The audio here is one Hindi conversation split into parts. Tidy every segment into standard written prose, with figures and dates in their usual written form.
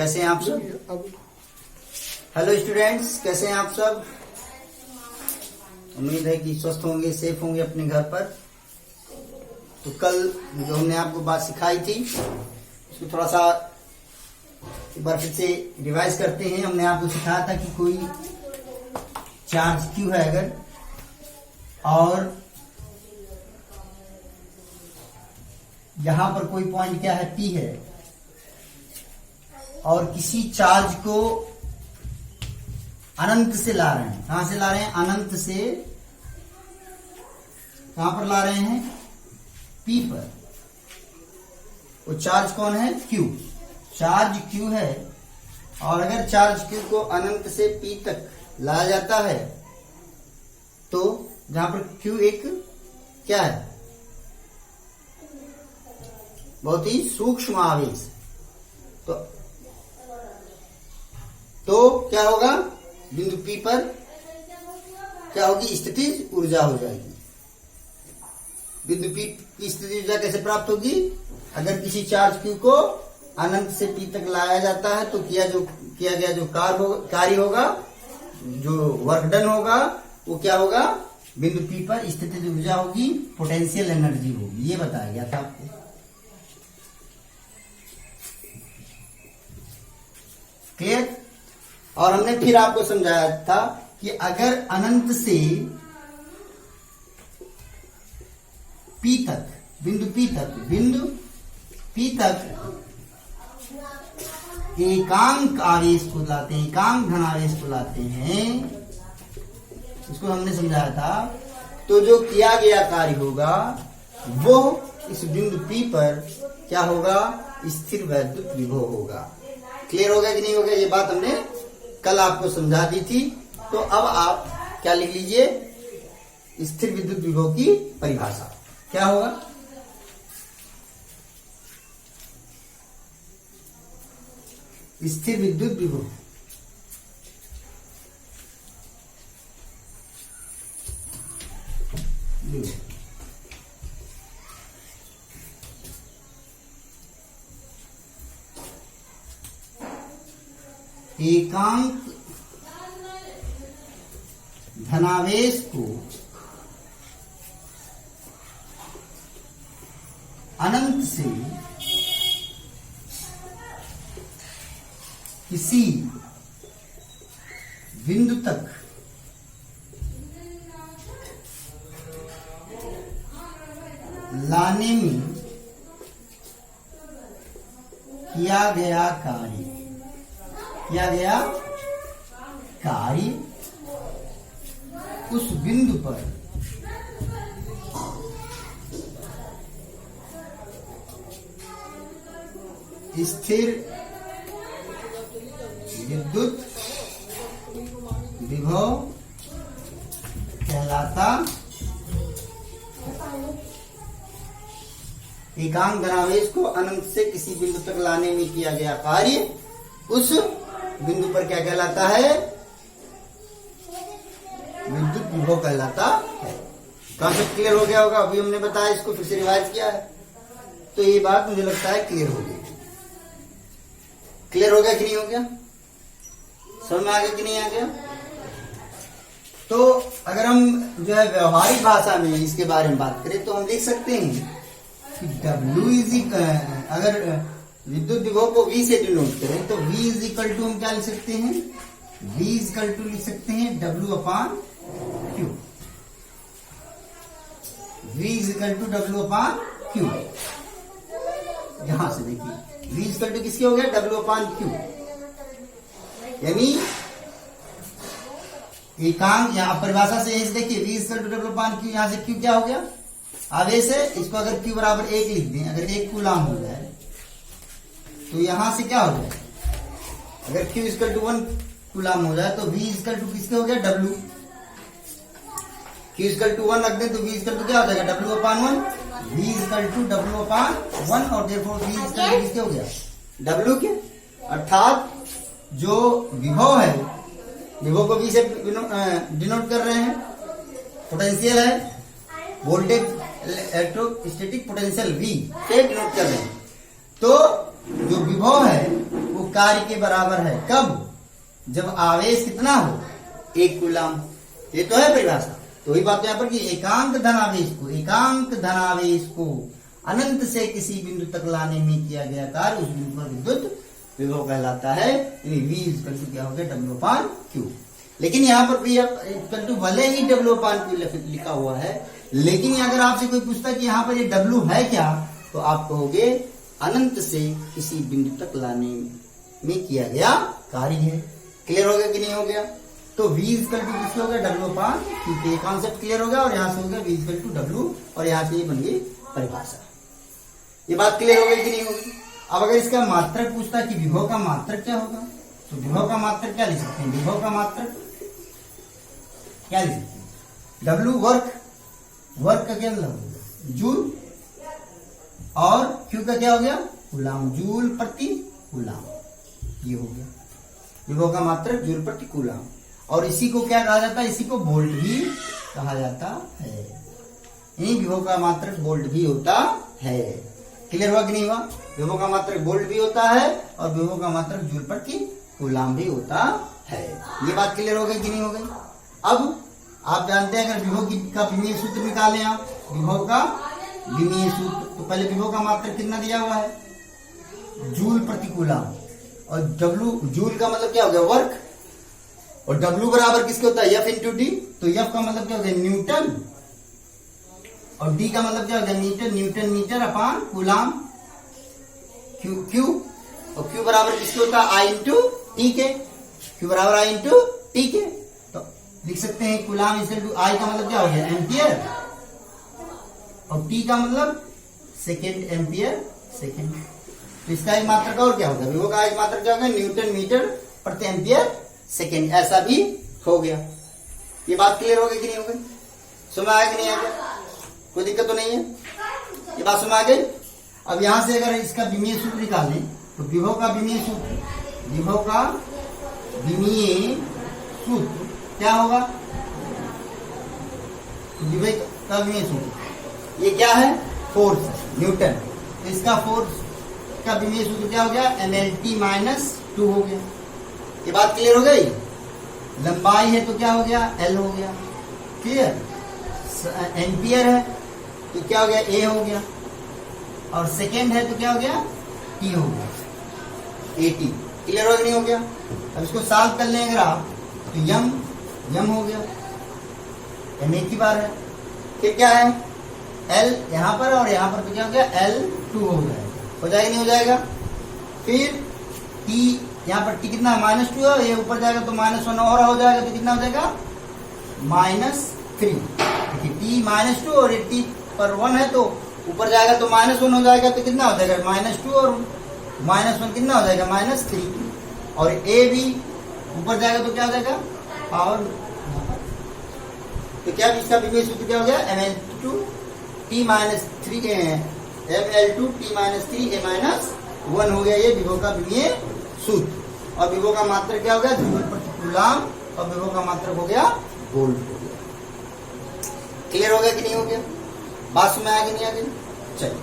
कैसे हैं आप सब? हेलो स्टूडेंट्स, कैसे हैं आप सब? उम्मीद है कि स्वस्थ होंगे, सेफ होंगे अपने घर पर। तो कल जो हमने आपको बात सिखाई थी उसको थोड़ा सा एक बार फिर से रिवाइज करते हैं। हमने आपको सिखाया था कि कोई चार्ज क्यू है अगर, और यहां पर कोई पॉइंट क्या है, पी है, और किसी चार्ज को अनंत से ला रहे हैं। कहां से ला रहे हैं? अनंत से। कहां पर ला रहे हैं? पी पर। वो चार्ज कौन है? क्यू। चार्ज क्यू है, और अगर चार्ज क्यू को अनंत से पी तक लाया जाता है तो जहां पर क्यू एक क्या है, बहुत ही सूक्ष्म आवेश, तो क्या होगा? बिंदु पी पर क्या होगी? स्थितिज ऊर्जा हो जाएगी। बिंदु पी की स्थितिज ऊर्जा कैसे प्राप्त होगी? अगर किसी चार्ज क्यू को अनंत से पी तक लाया जाता है तो किया गया जो कार्य होगा, जो वर्क डन होगा, वो क्या होगा? बिंदु पी पर स्थितिज ऊर्जा होगी, पोटेंशियल एनर्जी होगी। ये बताया गया था आपको। क्लियर? और हमने फिर आपको समझाया था कि अगर अनंत से पी तक, बिंदु पी तक एकांक आवेश को लाते हैं, एकांक धनावेश को लाते हैं, इसको हमने समझाया था, तो जो किया गया कार्य होगा वो इस बिंदु पी पर क्या होगा? स्थिर वैद्युत विभव होगा। क्लियर हो गया कि नहीं हो गया? ये बात हमने कल आपको समझा दी थी। तो अब आप क्या लिख लीजिए? स्थिर विद्युत विभव की परिभाषा क्या होगा? स्थिर विद्युत विभव एकांक धनावेश को अनंत से किसी बिंदु तक लाने में किया गया कार्य उस बिंदु पर स्थिर विद्युत विभव कहलाता। एकांक धनावेश को अनंत से किसी बिंदु तक लाने में किया गया कार्य उस बिंदु पर क्या कहलाता है? विद्युत विभव कहलाता है। कॉन्सेप्ट क्लियर हो गया होगा? अभी हमने बताया, इसको फिर से रिवाइज किया है, तो ये बात मुझे लगता है क्लियर हो गई। क्लियर हो गया कि नहीं हो गया? समझ में आ गया कि नहीं आ गया? तो अगर हम जो है व्यवहारिक भाषा में इसके बारे में बात करें तो हम लिख सकते हैं कि W इज, अगर विद्युत विभव को V से डिनोट करें तो V इज इक्वल टू हम क्या लिख सकते हैं? V इज इक्वल टू लिख सकते हैं W upon Q। V is equal to W upon Q। यहां से देखिए V इज इक्वल टू किसके हो गया? W upon Q। यानी एकांक, यहां परिभाषा से यहीं से देखिए V is equal to W upon Q। यहां से Q क्या हो गया? आवेश है। इसको अगर Q बराबर 1 लिख दें, अगर 1 कूलाम हो जाए तो यहां से क्या हो जाए? अगर Q इक्वल टू 1 कूलाम हो जाए तो V इक्वल टू किसके हो गया? W। Q इक्वल टू 1 रख दें तो V इक्वल टू क्या हो जाएगा? W upon 1। V equal to W upon 1, और देयरफॉर V इक्वल टू किसके हो गया? W के। अर्थात जो विभव है, विभव को V से डिनोट कर रहे हैं, पोटेंशियल है, वोल्टेज इलेक्ट्रोस्टैटिक पोटेंशियल V से डिनोट कर रहे हैं। तो जो विभव है वो कार्य के बराबर है। कब? जब आवेश कितना हो? 1 कूलम। ये तो है परिभाषा। तो वही बात यहाँ पर कि एकांक धनावेश को अनंत से किसी बिंदु तक लाने में किया गया कार्य उस बिंदु पर विद्युत विभव कहलाता है। यानी V इक्वल टू क्या हो गया? W/Q। लेकिन यहाँ पर V इक्वल टू भले ही W/Q लिखा हुआ है, लेकिन अगर आपसे कोई पूछता कि यहाँ पर ये W है क्या, तो आप कहोगे अनंत से किसी बिंदु तक लाने में किया गया कार्य है। क्लियर हो गया कि नहीं हो गया? तो V इक्वल टू किससे हो गया? W/Q। कॉन्सेप्ट क्लियर हो गया और यहाँ से हो गया V इक्वल टू W और यहाँ से ये बन गई परिभाषा। ये बात क्लियर हो गई कि नहीं होगी? अब अगर इसका मात्रक पूछता कि विभव का मात्रक क्या होगा, तो विभव का मात्रक क्या लिख सकते हैं? विभव का मात्रक क्या लिख सकते हैं? W वर्क का क्या मतलब? जूल, और Q का क्या हो गया? कूलम, जूल प्रति कूलम। ये हो गया विभव का मात्रक, जूल प्रति कूलम। और इसी को क्या कहा जाता है? इसी को वोल्ट भी कहा जाता है। विभव का मात्रक वोल्ट भी होता है। क्लियर हुआ कि नहीं हुआ? विभव का मात्रक वोल्ट भी होता है और विभव का मात्रक जूल प्रति कूलम भी होता है। ये बात क्लियर हो गई कि नहीं हो गई? अब आप जानते हैं अगर विभव का विमीय सूत्र निकालें, आप विभव का विमीय सूत्र, तो पहले विभव का मात्रक कितना दिया हुआ है? जूल प्रति कूलम। और W, जूल का मतलब क्या हो गया? वर्क। और W बराबर किसके होता है? F into D. तो F का मतलब क्या हो गया? न्यूटन। और D का मतलब क्या हो गया? Newton metre upon coulomb. Q और Q बराबर किसके होता है? I इंटू टी के। Q बराबर I इंटू टी के। तो लिख सकते हैं कूलम इक्वल टू I का मतलब क्या हो गया? एम्पियर। और T का मतलब सेकेंड, एम्पियर सेकेंड। तो इसका एक मात्रक और क्या होगा? विभव का एक मात्रक क्या होगा? न्यूटन मीटर प्रति एम्पियर सेकेंड। ऐसा भी हो गया। ये बात क्लियर हो गई कि नहीं हो गई? समझ आया कि नहीं आ गया? कोई दिक्कत तो नहीं है? ये बात समझ आ गई? अब यहां से अगर इसका विमीय सूत्र निकालें तो विभव का विमीय सूत्र क्या होगा? विभव का विमीय सूत्र ये क्या है? Force, Newton. तो इसका फोर्स का विमीय सूत्र क्या हो गया? MLT-2 हो गया। ये बात क्लियर हो गई? लंबाई है तो क्या हो गया? L हो गया। क्लियर? एम्पियर है तो क्या हो गया? A हो गया। और सेकेंड है तो क्या हो गया? T हो गया, AT। क्लियर हो गया नहीं हो गया? अब इसको सॉल्व कर लें अगर आप तो यम हो गया, M एक ही बार है। फिर क्या है? L यहां पर और यहां पर तो क्या हो गया? L2 हो गया। हो जाएगा नहीं हो जाएगा? फिर T यहाँ पर T कितना? -2 है। ये ऊपर जाएगा तो -1 और हो जाएगा तो कितना हो जाएगा? -3। T -2 और T पर 1 है तो ऊपर जाएगा तो -1 हो जाएगा तो कितना हो जाएगा? -2 और -1 कितना हो जाएगा? -3। और A भी ऊपर जाएगा तो क्या हो जाएगा? पावर। तो क्या इसका विमीय सूत्र क्या हो गया? ML2 T -3 A-1 हो गया। ये विभव का विमीय सूत्र। और विभव का मात्रक क्या हो गया? जूल प्रति कूलम। और विभव का मात्रक हो गया वोल्ट हो गया। क्लियर हो गया कि नहीं हो गया? बात समझ आ गई नहीं आ गई? चलिए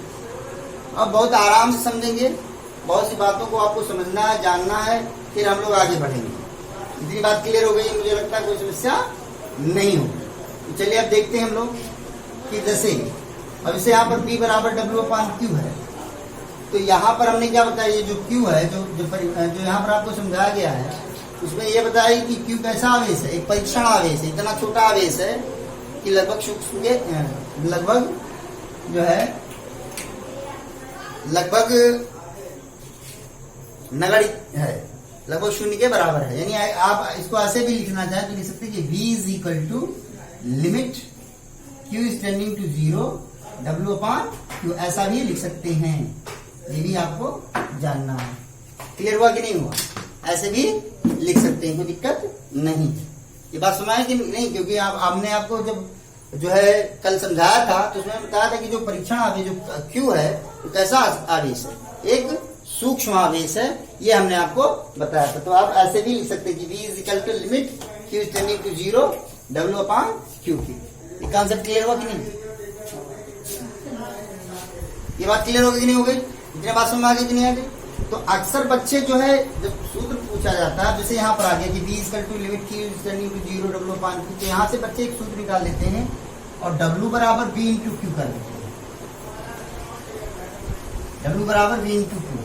अब बहुत आराम से समझेंगे। बहुत सी बातों को आपको समझना है, जानना है, फिर हम लोग आगे बढ़ेंगे। इतनी बात क्लियर हो गई, मुझे लगता है कोई समस्या नहीं होगी। तो चलिए अब देखते हैं हम लोग कि जैसे अब इसे यहाँ पर P बराबर W/Q है। तो यहाँ पर हमने क्या बताया? ये जो Q है, जो यहाँ पर आपको समझाया गया है, उसमें ये बताया कि Q कैसा आवेश है? एक परीक्षण आवेश है। इतना छोटा आवेश है कि लगभग जो है लगभग नगण्य है, लगभग 0 के बराबर है। यानी आप इसको ऐसे भी लिखना चाहें तो लिख सकते हैं कि V is equal to limit Q is tending to 0 W/Q। ऐसा भी लिख सकते हैं। ये भी आपको जानना है। क्लियर हुआ कि नहीं हुआ? ऐसे भी लिख सकते हैं, कोई दिक्कत नहीं। ये बात सुना है कि नहीं? क्योंकि आपने आपको जब जो है कल समझाया था तो उसमें बताया था कि जो परीक्षण आवेश जो Q है वो कैसा आवेश है? एक सूक्ष्म आवेश है। ये हमने आपको बताया था। तो आप ऐसे भी लिख सकते हैं कि V is equal to limit Q is tending to 0 W/Q। ये कॉन्सेप्ट क्लियर हुआ कि नहीं? ये बात क्लियर हो गई कि नहीं हो गई? इतनी बात समझ आ गई कि नहीं आ गई? तो अक्सर बच्चे जो है जब सूत्र पूछा जाता है, जैसे यहाँ पर आ गया कि b equal to limit q turning to 0 W upon q, तो यहाँ से बच्चे एक सूत्र निकाल लेते हैं और W बराबर b इंटू क्यू कर देते हैं। W बराबर b इंटू क्यू।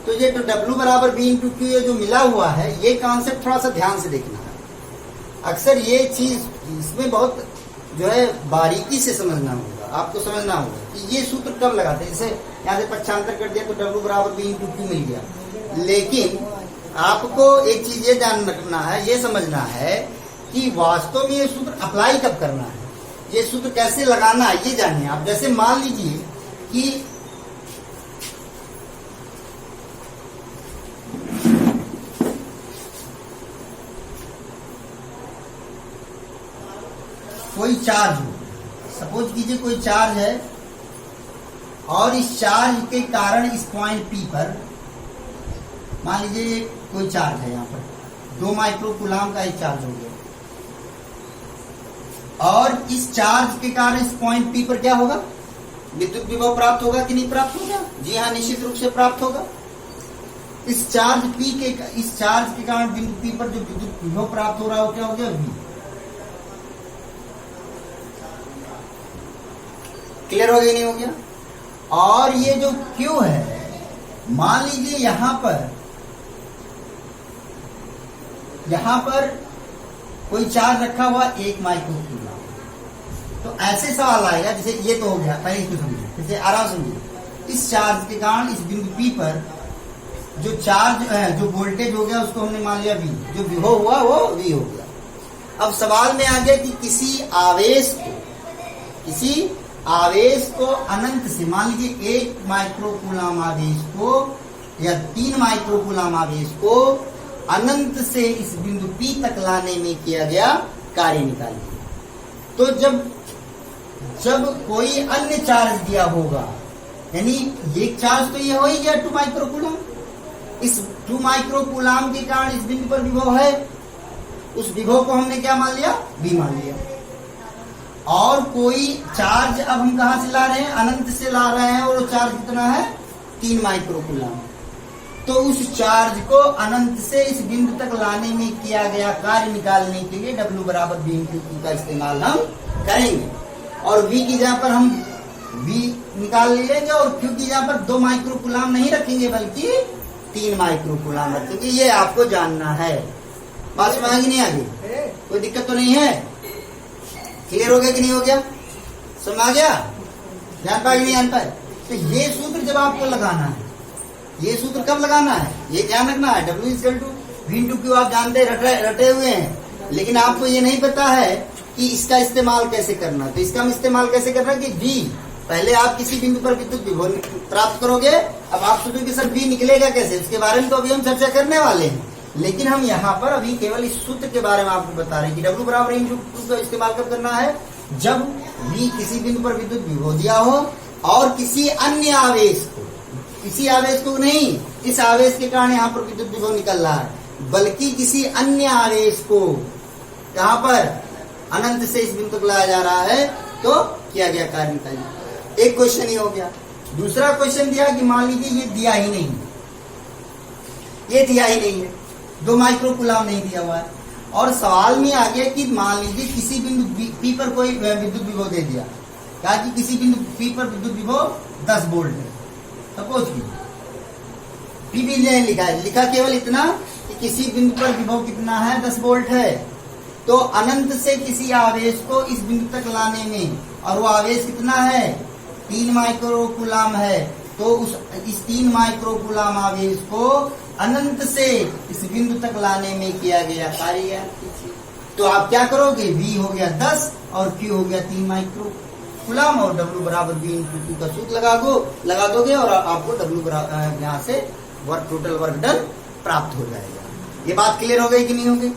तो ये तो W बराबर b इंटू क्यू ये जो मिला हुआ है, ये कॉन्सेप्ट थोड़ा सा ध्यान से देखना है। अक्सर ये चीज इसमें बहुत जो है बारीकी से समझना होगा, आपको समझना होगा कि ये सूत्र कब लगाते हैं। जैसे यहाँ से पक्षांतर कर दिया तो W बराबर b इंटू क्यू मिल गया। लेकिन आपको एक चीज ये ध्यान रखना है, ये समझना है कि वास्तव में ये सूत्र अप्लाई कब करना है, ये सूत्र कैसे लगाना है, ये जानिए आप। जैसे मान लीजिए कि कोई चार्ज हो, सपोज कीजिए कोई चार्ज है और इस चार्ज के कारण इस पॉइंट P पर मान लीजिए कोई चार्ज है, यहाँ पर 2 माइक्रो कूलाम का एक चार्ज हो गया और इस चार्ज के कारण इस पॉइंट P पर क्या होगा, विद्युत विभव प्राप्त होगा कि नहीं प्राप्त होगा? जी हाँ, निश्चित रूप से प्राप्त होगा। इस चार्ज के कारण बिंदु P पर जो विद्युत विभव प्राप्त हो रहा हो क्या हो गया, V। क्लियर हो गया नहीं हो गया? और ये जो Q है, मान लीजिए यहां पर कोई चार्ज रखा हुआ 1 माइक्रो कूलम। तो ऐसे सवाल आएगा, जैसे ये तो हो गया, पहले इसको समझिए, जैसे आराम समझिए। इस चार्ज के कारण इस बिंदु P पर जो चार्ज जो वोल्टेज हो गया उसको हमने मान लिया V, जो विभव हुआ वो V हो गया। अब सवाल में आ गया कि किसी आवेश को अनंत से, मान लीजिए 1 माइक्रो कूलम आवेश को या 3 माइक्रो कूलम आवेश को अनंत से इस बिंदु P तक लाने में किया गया कार्य निकालिए। तो जब कोई अन्य चार्ज दिया होगा, यानी ये चार्ज तो ये हो ही गया 2 माइक्रो कूलम, इस 2 माइक्रो कूलम के कारण इस बिंदु पर विभव है, उस विभव को हमने क्या मान लिया, V मान लिया। और कोई चार्ज अब हम कहां से ला रहे हैं, अनंत से ला रहे हैं, और वो चार्ज कितना है 3 माइक्रो कूलम। तो उस चार्ज को अनंत से इस बिंदु तक लाने में किया गया कार्य निकालने के लिए W बराबर B इंटू क्यू का इस्तेमाल हम करेंगे। और V की जगह पर हम V निकाल लेंगे और Q की जगह पर 2 माइक्रो कूलम नहीं रखेंगे बल्कि 3 माइक्रो कूलम रखेंगे। ये आपको जानना है। बात समझ आगे नहीं आगे, कोई दिक्कत तो नहीं है? क्लियर हो गया कि नहीं हो गया? समझ आ गया? ध्यान पाए नहीं ध्यान पाए? तो ये सूत्र जब आपको लगाना है, ये सूत्र कब लगाना है ये ध्यान रखना है। W equal to V into Q आप जानते रटे हुए हैं, लेकिन आपको ये नहीं पता है कि इसका इस्तेमाल कैसे करना। तो इसका हम इस्तेमाल कैसे करना कि V, पहले आप किसी बिंदु पर विद्युत विभव प्राप्त करोगे। अब आप सोचोगे सर V निकलेगा कैसे, उसके बारे में तो अभी हम चर्चा करने वाले हैं। लेकिन हम यहाँ पर अभी केवल इस सूत्र के बारे में आपको बता रहे हैं कि W बराबर इंटू क्यू का इस्तेमाल कब करना है, जब V किसी बिंदु पर विद्युत विभव दिया हो और किसी अन्य आवेश को, किसी आवेश को नहीं, इस आवेश के कारण यहाँ पर विद्युत विभव निकल रहा है, बल्कि किसी अन्य आवेश को यहाँ पर अनंत से इस बिंदु तक लाया जा रहा है, तो किया गया कार्य निकालिए। एक क्वेश्चन ही हो गया। दूसरा क्वेश्चन दिया कि मान लीजिए ये दिया ही नहीं, ये दिया ही नहीं है, 2 माइक्रो कूलम नहीं दिया हुआ है, और सवाल में आ गया कि मान लीजिए किसी बिंदु P पर कोई विद्युत विभव दे दिया, कहा कि किसी बिंदु P पर विद्युत विभव 10 वोल्ट है। सपोज P भी लिखा है, लिखा केवल इतना कि किसी बिंदु पर विभव कितना है, 10 वोल्ट है। तो अनंत से किसी आवेश को इस बिंदु तक लाने में, और वो आवेश कितना है 3 माइक्रो कूलम है, तो इस 3 माइक्रो कूलम आवेश को अनंत से इस बिंदु तक लाने में किया गया कार्य। तो आप क्या करोगे, V हो गया 10 और Q हो गया 3 माइक्रो कूलम, और W बराबर B इंटू क्यू का सूत्र लगा दोगे और आपको W बराबर यहाँ से टोटल वर्क डन प्राप्त हो जाएगा। ये बात क्लियर हो गई कि नहीं हो गई?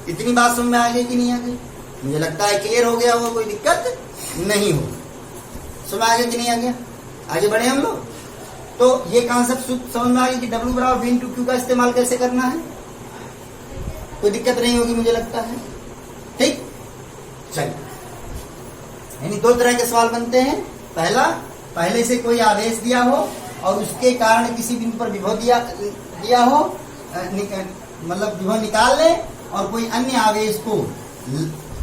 इतनी बात समझ में आ गई कि नहीं आ गई? मुझे लगता है क्लियर हो गया, वो कोई दिक्कत नहीं होगी। समझ आ गया कि नहीं आ गया? आगे बढ़े हम लोग। तो ये कॉन्सेप्ट समझ में आ गया कि W बराबर B इंटू क्यू का इस्तेमाल कैसे करना है, कोई दिक्कत नहीं होगी मुझे लगता है। ठीक, चलिए। यानी 2 तरह के सवाल बनते हैं। पहला, पहले से कोई आवेश दिया हो और उसके कारण किसी बिंदु पर विभव दिया हो, मतलब विभव निकाल ले, और कोई अन्य आवेश को,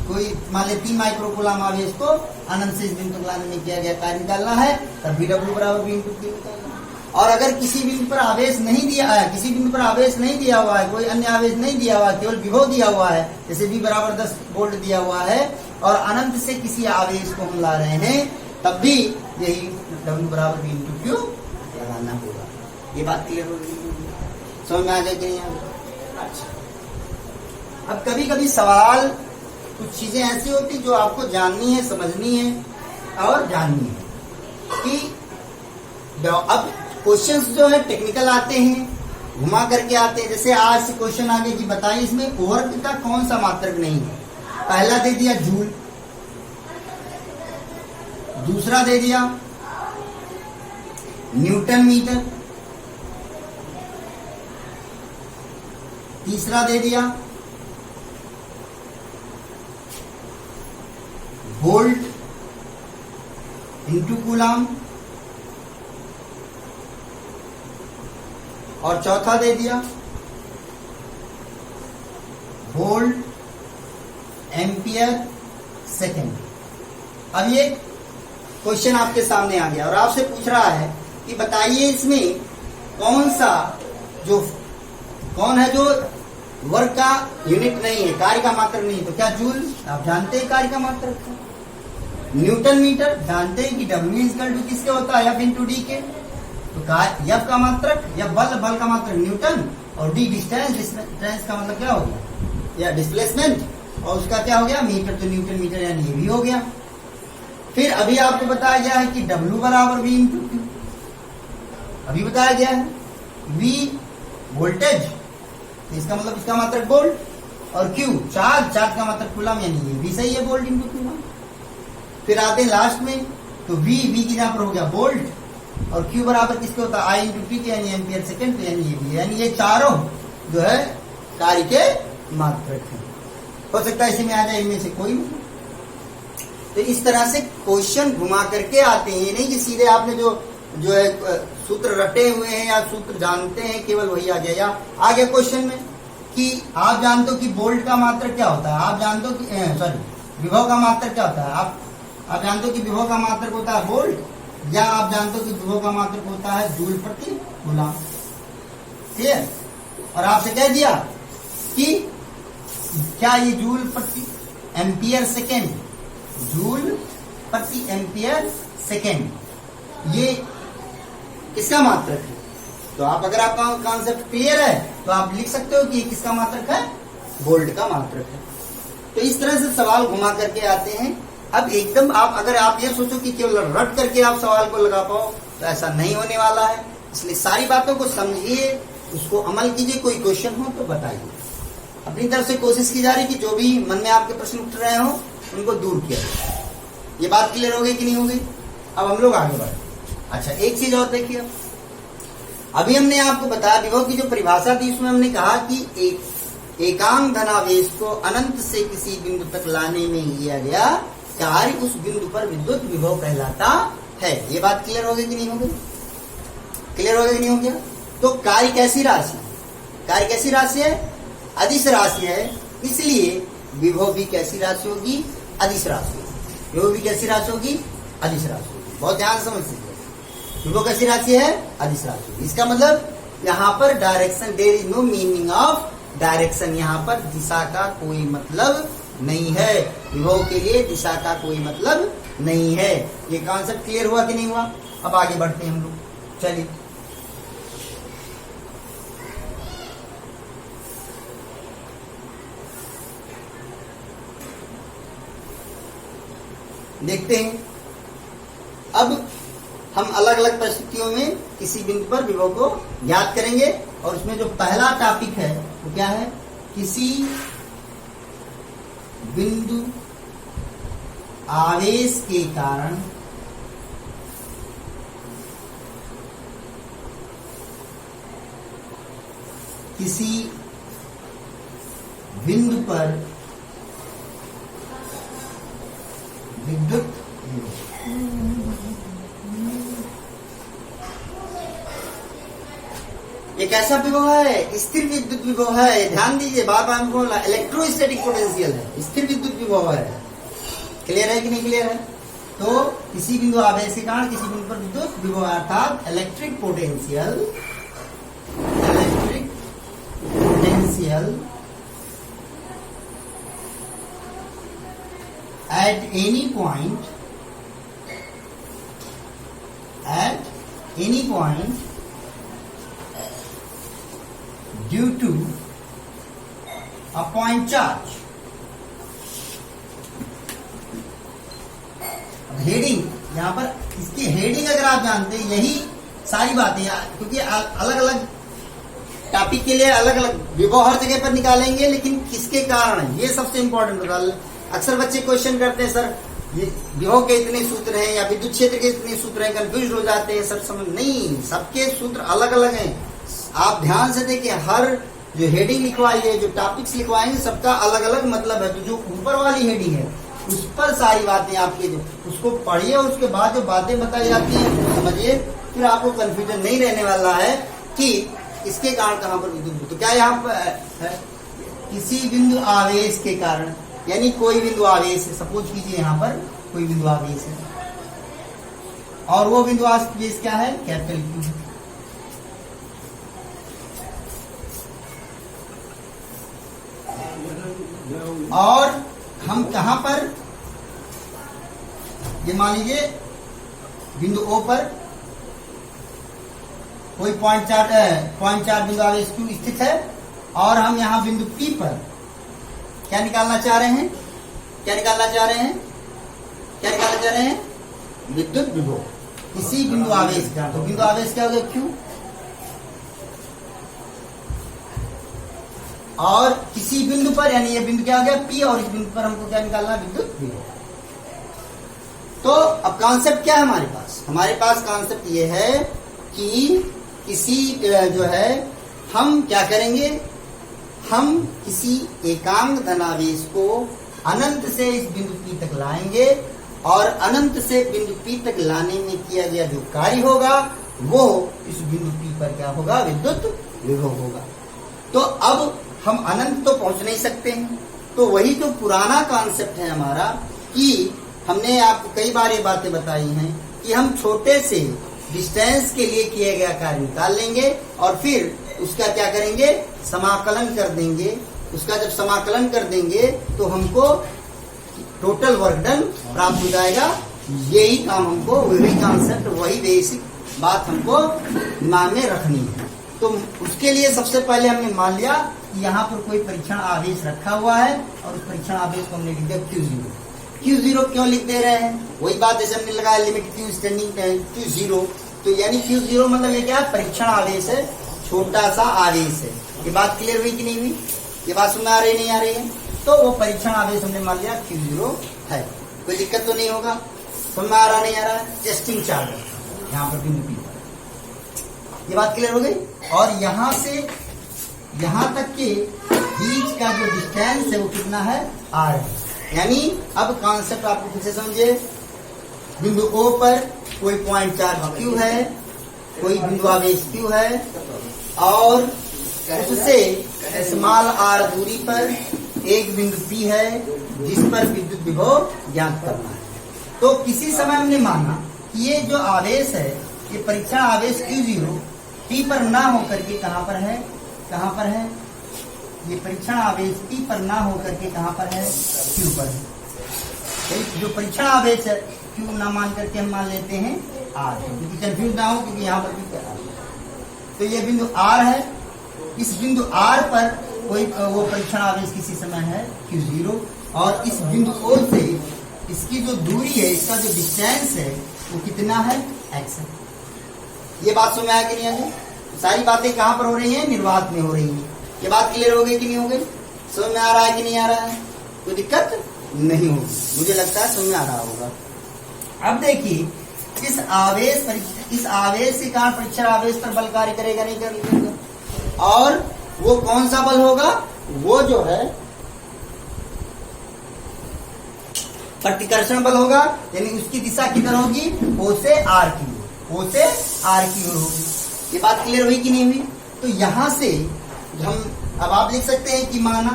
कोई मान ले 3 माइक्रोकूलम आवेश को अनंत से इस बिंदु तक लाने में किया गया कार्य निकालना है, तब भी W बराबर V इंटू Q निकालना है। और अगर किसी बिंदु पर आवेश नहीं दिया है, किसी बिंदु पर आवेश नहीं दिया हुआ है, कोई अन्य आवेश नहीं दिया हुआ है, केवल विभव दिया हुआ है, जैसे V बराबर 10 वोल्ट दिया हुआ है, और अनंत से किसी आवेश को हम ला रहे हैं, तब भी यही W बराबर V इंटू Q लगाना होगा। ये बात क्लियर हो गई? समझ में आ जाए कि नहीं? अच्छा, अब कभी कभी सवाल, कुछ चीजें ऐसी होती जो आपको जाननी है, समझनी है और जाननी है कि अब क्वेश्चंस जो है टेक्निकल आते हैं, घुमा करके आते हैं। जैसे आज से क्वेश्चन आगे कि बताइए इसमें ओवर्क का कौन सा मात्रक नहीं है। पहला दे दिया जूल, दूसरा दे दिया न्यूटन मीटर, तीसरा दे दिया वोल्ट इंटू कूलम, और चौथा दे दिया वोल्ट एम्पियर सेकेंड। अब ये क्वेश्चन आपके सामने आ गया और आपसे पूछ रहा है कि बताइए इसमें कौन है जो वर्ग का यूनिट नहीं है, कार्य का मात्रक नहीं है। तो क्या जूल आप जानते हैं कार्य का मात्रक है, न्यूटन मीटर जानते हैं कि W इक्वल टू किसके होता है, F इंटू डी के। तो F का मात्रक या बल का मात्रक न्यूटन, और D डिस्टेंस का मतलब क्या हो गया, या डिस्प्लेसमेंट, और उसका क्या हो गया मीटर, तो न्यूटन मीटर यानी ये भी हो गया। फिर अभी आपको बताया गया है कि W बराबर V इंटू Q, अभी बताया गया है V वोल्टेज, इसका मतलब इसका मात्रक वोल्ट, और Q चार्ज का मात्रक कूलम, यानी ये भी सही है वोल्ट इंटू कूलम। फिर आते हैं लास्ट में, तो V की यहाँ पर हो गया वोल्ट, और Q बराबर किसके होता है I इंटू T के, यानी एम्पियर सेकेंड, तो यानी ये भी, यानी ये चारों जो है कार्य के मात्रक है। हो सकता है इसी में आ जाए, इनमें से कोई नहीं। तो इस तरह से क्वेश्चन घुमा करके आते हैं, नहीं कि सीधे आपने जो है सूत्र रटे हुए हैं या सूत्र जानते हैं केवल वही आ गया। या आ गया क्वेश्चन में कि आप जानते हो कि वोल्ट का मात्रक क्या होता है, आप जानते हो कि विभव का मात्रक क्या होता है, आप जानते हो कि विभव का मात्रक होता है वोल्ट, या आप जानते हो कि विभव का मात्रक होता है जूल प्रति कूलम। ठीक है, और आपसे कह दिया कि क्या ये जूल प्रति एम्पियर सेकेंड, जूल प्रति एम्पियर सेकेंड ये किसका मात्रक है। तो आप अगर आपका कॉन्सेप्ट क्लियर है तो आप लिख सकते हो कि ये किसका मात्रक है, वोल्ट का मात्रक है। तो इस तरह से सवाल घुमा करके आते हैं। अब एकदम अगर आप ये सोचो कि केवल रट करके आप सवाल को लगा पाओ, तो ऐसा नहीं होने वाला है। इसलिए सारी बातों को समझिए, उसको अमल कीजिए। कोई क्वेश्चन हो तो बताइए। अपनी तरफ से कोशिश की जा रही है कि जो भी मन में आपके प्रश्न उठ रहे हो उनको दूर किया जाए। ये बात क्लियर हो गई कि नहीं हो गई? अब हम लोग आगे बढ़े। अच्छा, एक चीज और देखिए, अभी हमने आपको बताया विभव की जो परिभाषा थी, उसमें हमने कहा कि एकांक धनावेश को अनंत से किसी बिंदु तक लाने में लिया गया कार्य उस बिंदु पर विद्युत विभव कहलाता है। ये बात क्लियर हो गई कि नहीं हो गई? क्लियर हो गया कि नहीं हो गया? तो कार्य कैसी राशि, कार्य कैसी राशि है, अदिश राशि है। इसलिए विभव भी कैसी राशि होगी, अदिश राशि होगी। विभव भी कैसी राशि होगी, अदिश राशि होगी। बहुत ध्यान से समझ लीजिए, विभव कैसी राशि है, अदिश राशि होगी। इसका मतलब यहाँ पर direction, there is no meaning of direction, यहाँ पर दिशा का कोई मतलब नहीं है। विभव के लिए दिशा का कोई मतलब नहीं है। ये कॉन्सेप्ट क्लियर हुआ कि नहीं हुआ? अब आगे बढ़ते हैं हम लोग। चलिए, देखते हैं। अब हम अलग अलग परिस्थितियों में किसी बिंदु पर विभव को ज्ञात करेंगे, और उसमें जो पहला टॉपिक है वो क्या है, किसी बिंदु आवेश के कारण किसी बिंदु पर विद्युत कैसा विभव है? स्थिर विद्युत विभव है। ध्यान दीजिए, बार बार हमको इलेक्ट्रोस्टैटिक पोटेंशियल है, स्थिर विद्युत विभव है। क्लियर है कि नहीं क्लियर है? तो किसी बिंदु आवेश के कारण किसी बिंदु पर विद्युत विभव अर्थात electric potential at any point due to a point charge। Heading, यहाँ पर इसकी हेडिंग अगर आप जानते हैं, यही सारी बातें, क्योंकि अलग अलग टॉपिक के लिए अलग अलग विभव हर जगह पर निकालेंगे, लेकिन किसके कारण, ये सबसे इंपॉर्टेंट होता है। अक्सर बच्चे क्वेश्चन करते हैं, सर ये विभव के इतने सूत्र हैं या विद्युत क्षेत्र के इतने सूत्र हैं, कंफ्यूज हो जाते हैं सर। समझ नहीं, सबके सूत्र अलग अलग हैं। आप ध्यान से देखिए, हर जो हेडिंग लिखवाई है, जो टॉपिक्स लिखवाएंगे, सबका अलग अलग मतलब है। तो जो ऊपर वाली हेडिंग है उस पर सारी बातें आपके, जो उसको पढ़िए और उसके बाद जो बातें बताई जाती हैं समझिए, फिर आपको कंफ्यूजन नहीं रहने वाला है कि इसके कारण कहां पर विद्युत। तो क्या यहाँ पर किसी बिंदु आवेश के कारण, यानी कोई बिंदु आवेश है, सपोज कीजिए यहाँ पर कोई बिंदु आवेश है और वो बिंदु आवेश क्या है? Capital Q. और हम कहां पर, ये मान लीजिए बिंदु ओ पर कोई पॉइंट चार बिंदु आवेश क्यू स्थित है और हम यहां बिंदु पी पर क्या निकालना चाह रहे हैं? विद्युत विभव किसी बिंदु आवेश का। तो बिंदु आवेश क्या हो गया? क्यू। और किसी बिंदु पर, यानी ये बिंदु क्या हो गया? पी, और इस बिंदु पर हमको क्या निकालना? विद्युत विभव। तो अब कॉन्सेप्ट क्या है हमारे पास? हमारे पास कॉन्सेप्ट ये है कि किसी जो है, हम क्या करेंगे, हम किसी एकांक धनावेश को अनंत से इस बिंदु पी तक लाएंगे और अनंत से बिंदु पी तक लाने में किया गया जो कार्य होगा वो इस बिंदु पी पर क्या होगा? विद्युत विभव होगा। तो अब हम अनंत तो पहुंच नहीं सकते हैं, तो वही जो पुराना कॉन्सेप्ट है हमारा, कि हमने आपको कई बार ये बातें बताई हैं कि हम छोटे से डिस्टेंस के लिए किया गया कार्य निकाल लेंगे और फिर उसका क्या करेंगे? समाकलन कर देंगे। उसका जब समाकलन कर देंगे तो हमको टोटल वर्क डन प्राप्त हो जाएगा। यही काम हमको, वही कॉन्सेप्ट, वही बेसिक बात हमको दिमाग में रखनी है। तो उसके लिए सबसे पहले हमने मान लिया कि यहाँ पर कोई परीक्षण आवेश रखा हुआ है और उस परीक्षण आवेश को हमने लिख दिया Q0। Q0 क्यों लिख दे रहे हैं? वही बात जैसे हमने लगाया लिमिट Q स्टैंडिंग Q0, तो यानी Q0 मतलब ये क्या है? परीक्षण आवेश है, छोटा सा आवेश है। ये बात क्लियर हुई कि नहीं हुई? ये बात सुन में आ रही नहीं आ रही है? तो वो परीक्षण आवेश हमने मान लिया Q0 है, कोई दिक्कत तो नहीं होगा। समझ में आ रहा नहीं आ रहा है? टेस्टिंग चार्ज यहाँ पर बिंदु पी पर, ये बात क्लियर हो गई। और यहाँ से यहाँ तक के बीच का जो डिस्टेंस है वो कितना है? R है। यानी अब कॉन्सेप्ट आपको फिर से समझिए, बिंदु O पर कोई पॉइंट चार्ज Q है, कोई बिंदु आवेश Q है और उससे स्मॉल r दूरी पर एक बिंदु P है जिस पर विद्युत विभव ज्ञात करना है। तो किसी समय हमने माना कि ये जो आवेश है, ये परीक्षण आवेश Q0 P पर ना होकर के कहां पर है? ये परीक्षण आवेश P पर ना होकर के कहां पर है? Q पर है। तो जो परीक्षण आवेश है Q ना मान करके हम मान लेते हैं R, क्योंकि कंफ्यूज ना हो, क्योंकि यहाँ पर भी क्या है। तो ये बिंदु R है, इस बिंदु R पर कोई वो परीक्षण आवेश किसी समय है Q0 और इस बिंदु O से इसकी जो दूरी है, इसका जो डिस्टेंस है वो कितना है? x है। ये बात समझ में आया कि नहीं आ गई? सारी बातें कहां पर हो रही हैं? निर्वात में हो रही हैं। ये बात क्लियर हो गई कि नहीं हो गई? समझ में आ रहा है कि नहीं आ रहा है? कोई दिक्कत नहीं होगी, मुझे लगता है समझ में आ रहा होगा। अब देखिए, इस आवेश के कारण परीक्षण आवेश पर बल कार्य करेगा नहीं करेगा? और वो कौन सा बल होगा? वो जो है प्रतिकर्षण बल होगा, यानी उसकी दिशा किधर होगी? O से R की ओर होगी। ये बात क्लियर हुई कि नहीं हुई? तो यहां से हम अब आप लिख सकते हैं कि माना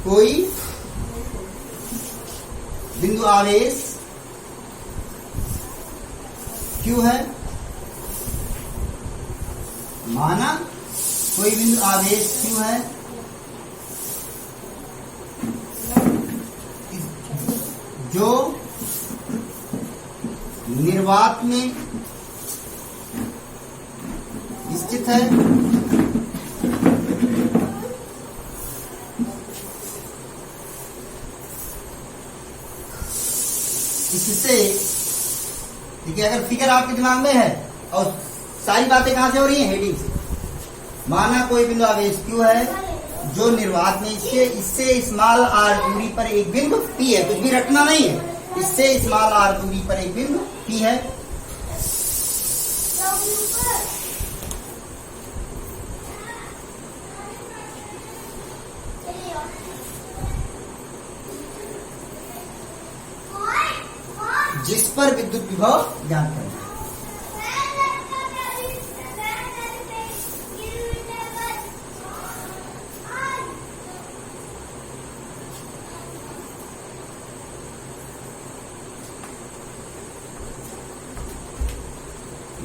कोई बिंदु आवेश Q है, माना कोई बिंदु आवेश Q है जो निर्वात में स्थित है, इससे देखिए, अगर फिगर आपके दिमाग में है और सारी बातें कहां से हो रही हैं, हेडिंग से। माना कोई बिंदु आवेश Q है जो निर्वात में इससे स्मॉल r दूरी पर एक बिंदु P है, कुछ भी रखना नहीं है, इससे स्मॉल r दूरी पर एक बिंदु P है। जिस पर विद्युत विभव ज्ञात करना है।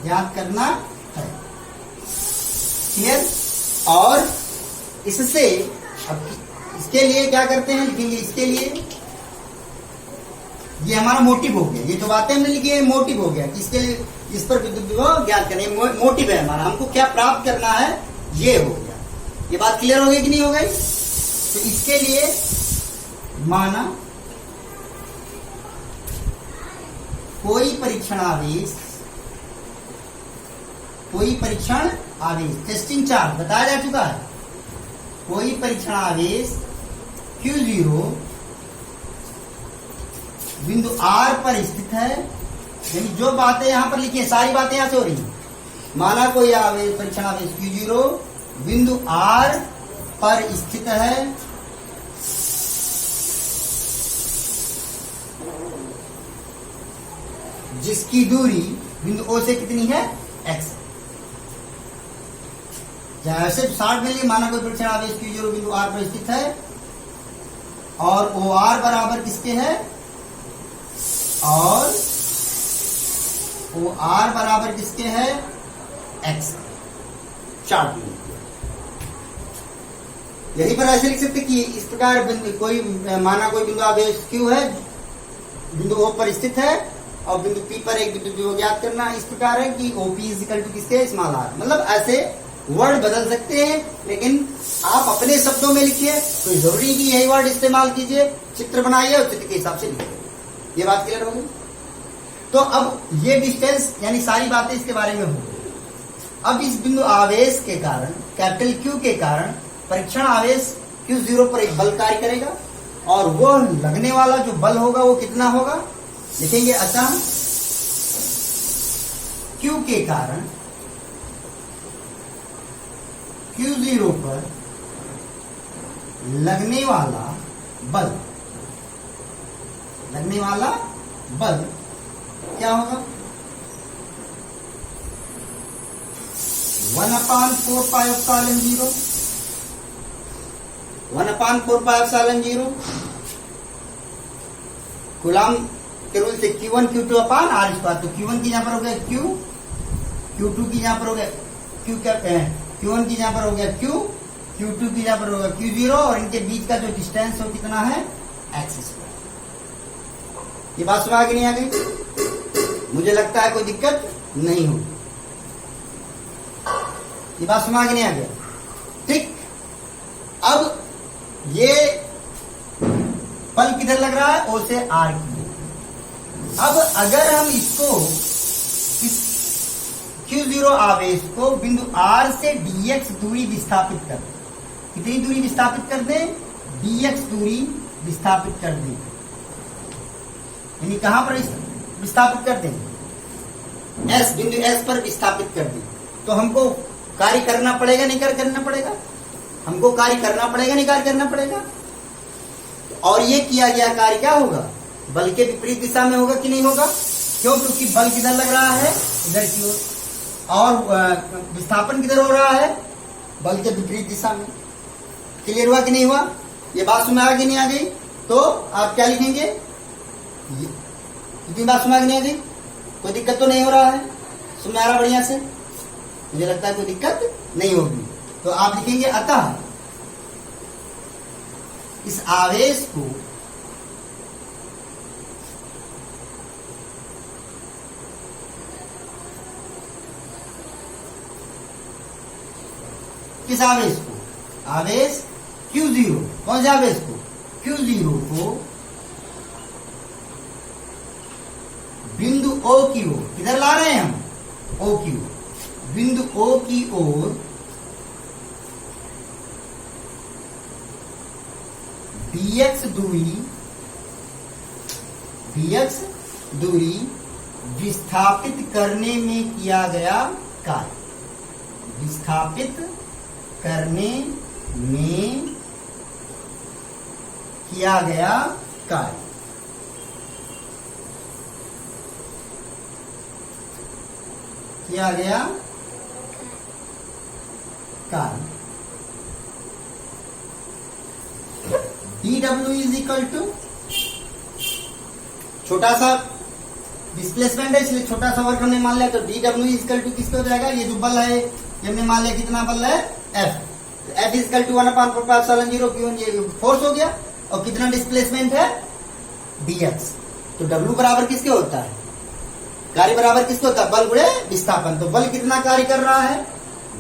ज्ञात करना है, क्लियर। और इससे अब इसके लिए क्या करते हैं, लिखेंगे इसके लिए, ये हमारा मोटिव हो गया, ये जो बातें हमने लिखी है मोटिव हो गया, इसके लिए इस पर विद्युत विभव ज्ञात करने, मोटिव है हमारा, हमको क्या प्राप्त करना है ये हो गया। ये बात क्लियर हो गई कि नहीं हो गई। तो इसके लिए माना कोई परीक्षण आवेश, कोई परीक्षण आवेश, टेस्टिंग चार्ज बताया जा चुका है, कोई परीक्षण आवेश Q0 बिंदु R पर स्थित है, यानी जो बातें यहां पर लिखी है सारी बातें यहां से हो रही हैं। माना कोई आवेश परीक्षण आवेश Q0 बिंदु R पर स्थित है, जिसकी दूरी बिंदु O से कितनी है, x। जैसे 60 में लिए, माना कोई परीक्षण आवेश Q0 बिंदु R पर स्थित है और OR बराबर किसके है, और OR बराबर किसके है, x। चार्ट में यही पर ऐसे लिख सकते कि इस प्रकार कोई माना कोई बिंदु आवेश Q है, बिंदु O पर स्थित है और बिंदु P पर एक बिंदु विभव ज्ञात करना। इस प्रकार है कि OP इक्वल टू किसके, स्मॉल r। मतलब ऐसे वर्ड बदल सकते हैं, लेकिन आप अपने शब्दों में लिखिए, कोई जरूरी नहीं कि यही वर्ड इस्तेमाल कीजिए। चित्र बनाइए और चित्र के हिसाब से लिखिए। ये बात क्लियर हो गई। तो अब ये डिस्टेंस यानी सारी बातें इसके बारे में हो गई। अब इस बिंदु आवेश के कारण, कैपिटल Q के कारण परीक्षण आवेश Q0 पर एक बल कार्य करेगा और वो लगने वाला जो बल होगा वो कितना होगा, लिखेंगे अतः Q के कारण Q0 पर लगने वाला बल, लगने वाला बल क्या होगा, 1/4 pi epsilon 0, 1/4 pi epsilon 0 coulomb के रूल से Q1 Q2 अपान R स्क्वायर। तो Q1 की यहां पर हो गया Q, Q2 की यहां पर हो गया Q, क्या Q1 की यहां पर हो गया Q, Q2 की यहां पर होगा Q0 और इनके बीच का जो डिस्टेंस हो कितना है, x स्क्वायर। ये बात समझ आगे नहीं आ गई, मुझे लगता है कोई दिक्कत नहीं होगी। ये बात समझ आगे नहीं आ गया, ठीक। अब ये पल किधर लग रहा है, O से R की। अब अगर हम इसको Q0 आवेश को बिंदु R से dx दूरी विस्थापित कर दें, कितनी दूरी विस्थापित कर दें, dx दूरी विस्थापित कर दें, यानी कहां पर विस्थापित कर दें, S, बिंदु S पर विस्थापित कर दें, तो हमको कार्य करना पड़ेगा नहीं करना पड़ेगा, हमको कार्य करना पड़ेगा नहीं कार्य करना पड़ेगा। और ये किया गया कार्य क्या होगा, बल के विपरीत दिशा में होगा कि नहीं होगा, क्यों, क्योंकि बल किधर लग रहा है, इधर की ओर। और विस्थापन किधर हो रहा है, बल के विपरीत दिशा में। क्लियर हुआ कि नहीं हुआ? ये बात समझ आ गई नहीं आ गई? तो आप क्या लिखेंगे? इतनी बात समझ नहीं आ गई? कोई दिक्कत तो नहीं हो रहा है? समझ आ रहा बढ़िया से? मुझे लगता है कोई दिक्कत नहीं होगी। तो आप लिखेंगे अतः इस आवेश को किस आवेश को, आवेश Q0, कौन से आवेश को, Q0 को बिंदु O की ओर, किधर ला रहे हैं हम, O की ओर, बिंदु O की ओर dx दूरी विस्थापित करने में किया गया कार्य, विस्थापित करने में किया गया कार्य। किया गया कार्य dw इज इक्वल टू, छोटा सा डिस्प्लेसमेंट है इसलिए छोटा सा वर्क हमने मान लिया, तो dw इज इक्वल टू किसको हो जाएगा, ये जो बल है ये हमने मान लिया कितना बल है, F, F is equal to 1/4π0 क्यों, ये फोर्स हो गया, और कितना डिस्प्लेसमेंट है dx, तो W बराबर किसके होता है, कार्य बराबर किसको होता है, बल गुणे विस्थापन। तो बल कितना कार्य कर रहा है,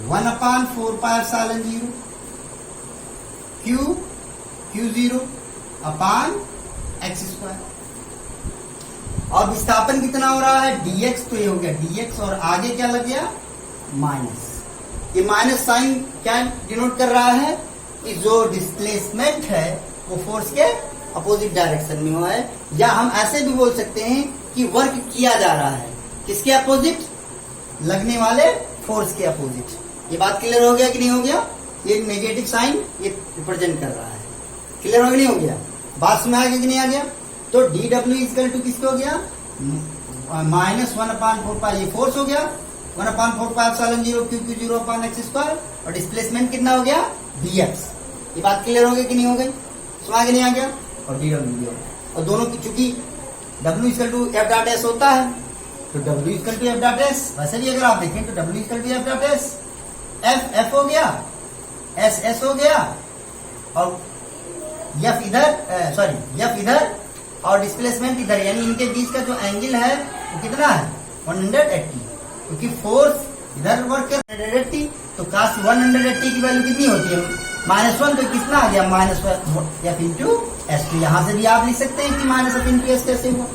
1/4π0 Q0 अपान x², और विस्थापन कितना हो रहा है dx, तो ये हो गया dx, और आगे क्या लग गया माइनस, ये माइनस साइन क्या डिनोट कर रहा है कि जो डिस्प्लेसमेंट है वो फोर्स के अपोजिट डायरेक्शन में हुआ है, या हम ऐसे भी बोल सकते हैं कि वर्क किया जा रहा है किसके अपोजिट, लगने वाले फोर्स के अपोजिट। ये बात क्लियर हो गया कि नहीं हो गया, ये नेगेटिव साइन ये रिप्रेजेंट कर रहा है, क्लियर हो गया नहीं हो गया, बात समझ आ गया कि नहीं आ गया। तो dw इक्वल टू किसको हो गया, -1/4π, ये फोर्स हो गया 1/4π0 Q0 अपान x², और डिस्प्लेसमेंट कितना हो गया dx। ये बात क्लियर हो गई कि नहीं हो गई, समझ आ गया नहीं आ गया, और dw, और दोनों की चूंकि w equal to f dot s होता है, तो w equal to f dot s, वैसे भी अगर आप देखें तो w equal to f dot s, f हो गया, s हो गया, और f इधर और डिस्प्लेसमेंट इधर, यानी इनके बीच का जो एंगल है वो कितना है 180, क्योंकि फोर्स इधर वर्क कर 180, तो cos 180 की वैल्यू कितनी होती है -1, तो कितना आ गया -f इंटू एस। तो यहाँ से भी आप लिख सकते हैं कि -f इंटू एस कैसे हुआ।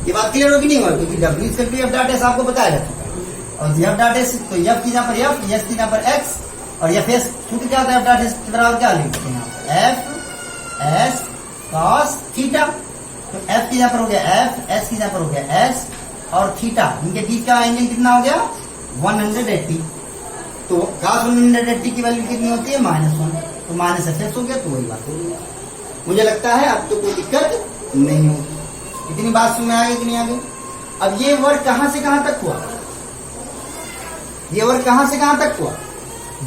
ये बात क्लियर होगी नहीं हुआ, क्योंकि w equal to f dot s आपको बताया जा चुका है, और f डॉट s तो f की जगह पर f, s की जगह पर x, और f s सूत्र क्या होता है, f डॉट s के बराबर क्या लिखते हैं f s cos थीटा, तो f की जगह पर हो गया f, s की जगह पर हो गया s, और थीटा, इनके बीच का एंगल कितना हो गया 180, तो cos 180 की वैल्यू कितनी होती है -1, तो -f हो गया, तो वही बात होगी। मुझे लगता है अब तो कोई दिक्कत नहीं होगी, इतनी बात सुन में आ गई कि नहीं आ गई। अब ये वर्क कहां से कहां तक हुआ, ये वर्क कहां से कहां तक हुआ,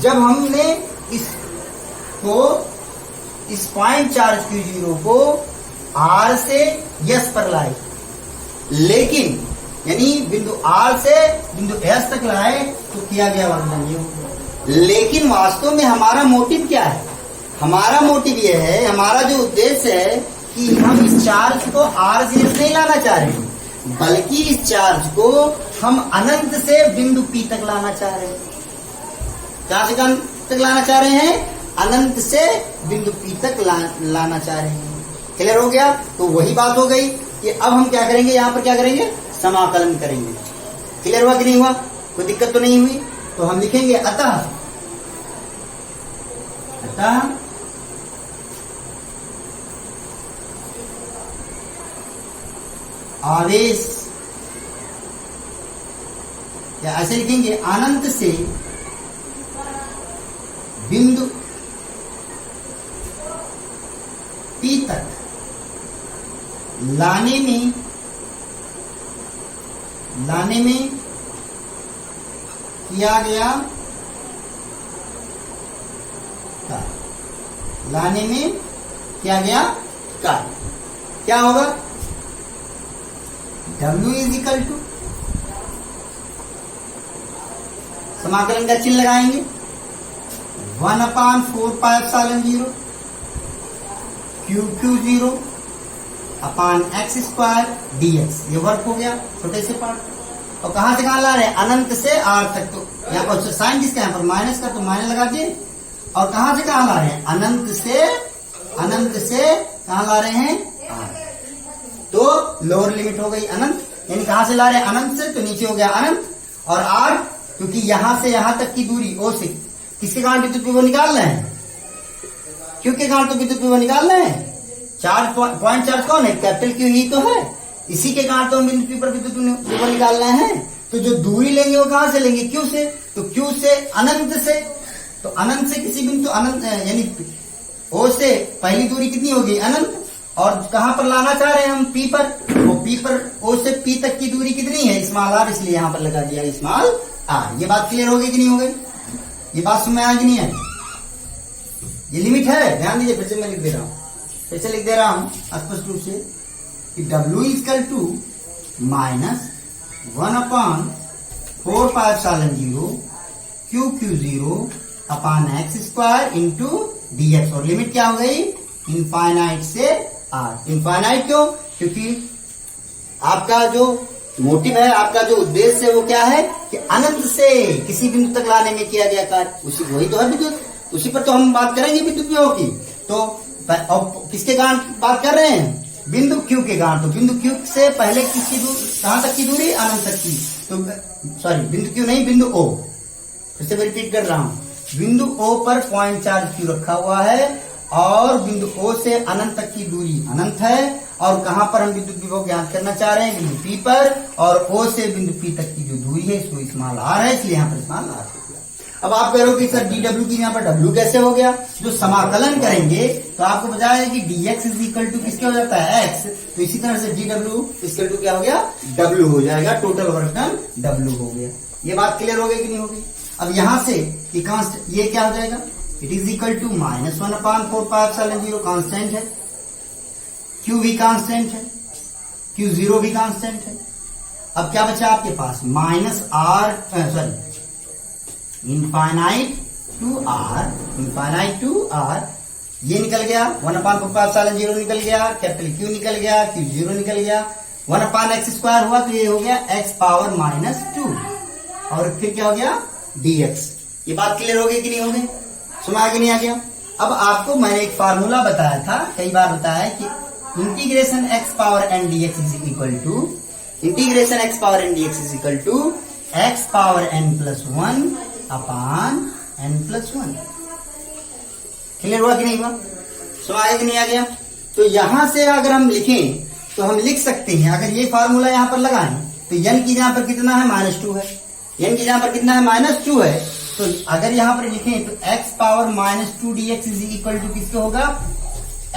जब हमने इस पॉइंट चार्ज Q0 को R से S पर लाए, लेकिन यानी बिंदु R से बिंदु S तक लाए, तो किया गया वर्क ये हो। लेकिन वास्तव में हमारा मोटिव क्या है, हमारा मोटिव ये है, हमारा जो उद्देश्य है कि हम इस चार्ज को R से S नहीं लाना चाह रहे, बल्कि इस चार्ज को हम अनंत से बिंदु P तक लाना चाह रहे हैं। कहां से कहां तक लाना चाह रहे हैं, अनंत से बिंदु P तक लाना चाह रहे हैं। क्लियर हो गया, तो वही बात हो गई कि अब हम क्या करेंगे, यहाँ पर क्या करेंगे, समाकलन करेंगे। क्लियर हुआ कि नहीं हुआ, कोई दिक्कत तो नहीं हुई। तो हम लिखेंगे अतः आवेश, या ऐसे लिखेंगे अनंत से बिंदु P तक लाने में किया गया कार्य, लाने में किया गया कार्य क्या होगा? W इज इक्वल टू, समाकलन का चिन्ह लगाएंगे, 1/4πε0 Q0 upon x square dx। ये वर्क हो गया छोटे से पार्ट। और कहां से कहां ला रहे हैं? अनंत से r तक। तो यहाँ पर साइन किसका, यहाँ पर माइनस का, तो माइनस लगा दिए। और कहां से कहां ला रहे हैं? अनंत से कहां ला रहे हैं? r। तो लोअर लिमिट हो गई अनंत, यानी कहां से ला रहे हैं? अनंत से, तो नीचे हो गया अनंत। और r क्योंकि यहां से यहां तक की दूरी o से किसके कारण विद्युत विभव निकाल रहे हैं? Q के कारण तो विद्युत विभव निकाल रहे हैं। चार्ज पॉइंट चार्ज कौन है? कैपिटल Q ही तो है। इसी के कारण तो हम बिंदु P पर विद्युत विभव निकाल रहे हैं। तो जो दूरी लेंगे वो कहां से लेंगे? Q से। तो Q से अनंत से, तो अनंत से किसी बिंदु अनंत यानी O से पहली दूरी कितनी होगी? अनंत। और कहां पर लाना चाह रहे हैं हम? P पर। वो P पर O से P तक की दूरी कितनी है? स्मॉल r, इसलिए यहां पर लगा दिया स्मॉल r। ये बात क्लियर होगी कि नहीं हो गई? ये बात समझ में आ कि नहीं है? ये लिमिट है, ध्यान दीजिए। फिर से मैं लिख दे रहा हूं, फिर से लिख दे रहा हूं स्पष्ट रूप से कि W equal to minus 1/4πε0 Q0 upon x square into dx। और लिमिट क्या हो गई? इनफाइनाइट से r। इनफाइनाइट क्यों? क्योंकि आपका जो मोटिव है, आपका जो उद्देश्य है वो क्या है कि अनंत से किसी बिंदु तक लाने में किया गया कार्य, उसी वही तो है विद्युत। उसी पर तो हम बात करेंगे विद्युत विभव की। तो किसके कारण बात कर रहे हैं? बिंदु Q के कारण। तो बिंदु Q से पहले किसकी दूरी, कहां तक की दूरी? अनंत तक की। तो सॉरी, बिंदु Q नहीं, बिंदु O। फिर से मैं रिपीट कर रहा हूं, बिंदु O पर पॉइंट चार्ज Q रखा हुआ है और बिंदु O से अनंत तक की दूरी अनंत है। और कहां पर हम विद्युत विभव ज्ञात करना चाह रहे हैं? बिंदु P पर। और O से बिंदु P तक की जो दूरी है इसको स्मॉल r है, इसलिए यहां पर स्मॉल r हो गया। अब आप कह रहे हो कि सर dw की यहाँ पर w कैसे हो गया? जो समाकलन करेंगे तो आपको बताया कि dx इज इक्वल टू किसके हो जाता है? x। तो इसी तरह से dw इक्वल टू क्या हो गया? w हो जाएगा। टोटल वर्क डन w हो गया। ये बात क्लियर हो गई कि नहीं हो गई? अब यहां से ये क्या हो जाएगा? It is equal to minus 1/4πε0 constant है, Q भी कांस्टेंट है, Q0 भी कांस्टेंट है। अब क्या बचा आपके पास? Minus r, sorry, infinite to r। ये निकल गया 1/4πε0 निकल गया, कैपिटल Q निकल गया, Q0 निकल गया, 1/x स्क्वायर हुआ तो ये हो गया x पावर -2। और फिर क्या हो गया? dx। ये बात क्लियर हो गई कि नहीं हो गई? सुना कि नहीं आ गया? अब आपको मैंने एक फार्मूला बताया था, कई बार बताया है कि integration x power n dx is equal to integration x power n dx is equal to x power n plus 1 upon n plus 1। Clear हुआ कि नहीं हुआ? सुना कि नहीं आ गया? तो यहां से अगर हम लिखें तो हम लिख सकते हैं, अगर ये फार्मूला यहां पर लगाएं तो n की जहां पर कितना है? -2 है। n की जहां पर कितना है? -2 है। तो अगर यहां पर लिखें तो x power -2 dx is equal to किसके होगा?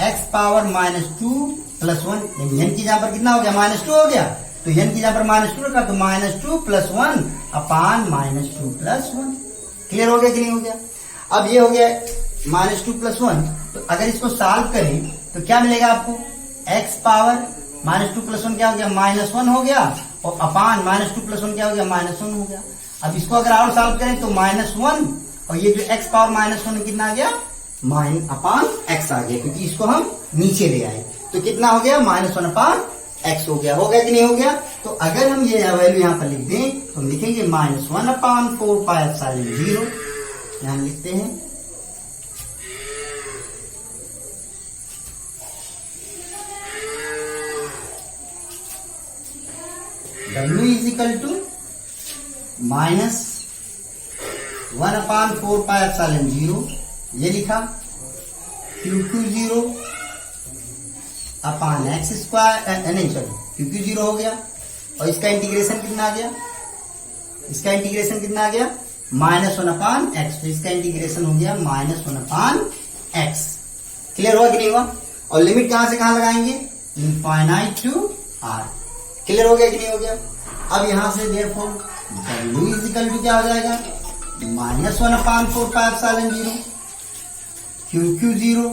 x power -2 plus 1। n की जहां पर कितना हो गया? -2 हो गया। तो n की जहां पर -2 रखा तो -2 प्लस 1 अपान -2 प्लस 1। क्लियर हो गया कि नहीं हो गया? अब ये हो गया -2 प्लस 1। तो अगर इसको सॉल्व करें तो क्या मिलेगा आपको? x पावर -2 प्लस 1 क्या हो गया? -1 हो गया। और अपान -2 प्लस 1 क्या हो गया? -1 हो गया। अब इसको अगर और सॉल्व करें तो -1 और ये जो x पावर -1 कितना आ गया? अपान x आ गया, क्योंकि इसको हम नीचे ले आए। तो कितना हो गया? -1 अपान x हो गया। हो गया कि नहीं हो गया? तो अगर हम ये वैल्यू यहां पर लिख दें तो हम लिखेंगे -1/4πε0। यहां लिखते हैं W इज इक्वल टू -1/4πε0। ये लिखा Q0 अपान x स्क्वायर, नहीं सॉरी, Q0 हो गया। और इसका इंटीग्रेशन कितना आ गया? इसका इंटीग्रेशन कितना आ गया? -1/x। तो इसका इंटीग्रेशन हो गया -1/x। क्लियर हुआ कि नहीं हुआ? और लिमिट कहां से कहां लगाएंगे? Infinite to r। क्लियर हो गया कि नहीं हो गया? अब यहां से therefore W is equal to क्या हो जाएगा, -1/4πε0 QQ 0।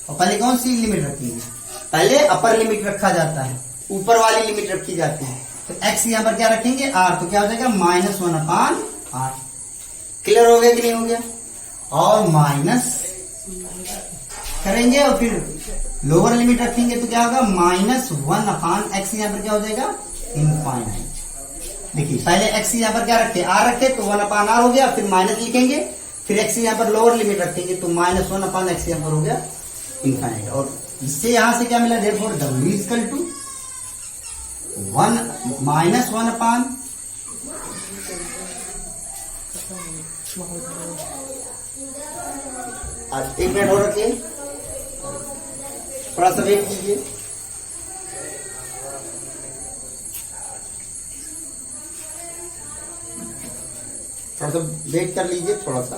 और पहले कौन सी लिमिट रखेंगे, पहले अपर लिमिट रखा जाता है, ऊपर वाली लिमिट रखी जाती है। तो x यहां पर क्या रखेंगे, r, तो क्या हो जाएगा -1/r। क्लियर हो गया कि नहीं हो गया। और माइनस करेंगे और फिर लोअर लिमिट रखेंगे तो क्या होगा, -1/x, यहां पर क्या हो जाएगा, इनफाइनाइट। देखिए पहले x यहां पर क्या रखे, r रखे तो 1/r हो गया, फिर माइनस लिखेंगे, फिर x यहां पर लोअर लिमिट रखेंगे तो -1/x यहां पर हो गया इनफाइनाइट। और इससे यहां से क्या मिला, therefore w is equal to 1 -1/। आज 1 मिनट और रखिए, थोड़ा सा वेट कीजिए। थोड़ा सा वेट कर लीजिए, थोड़ा सा,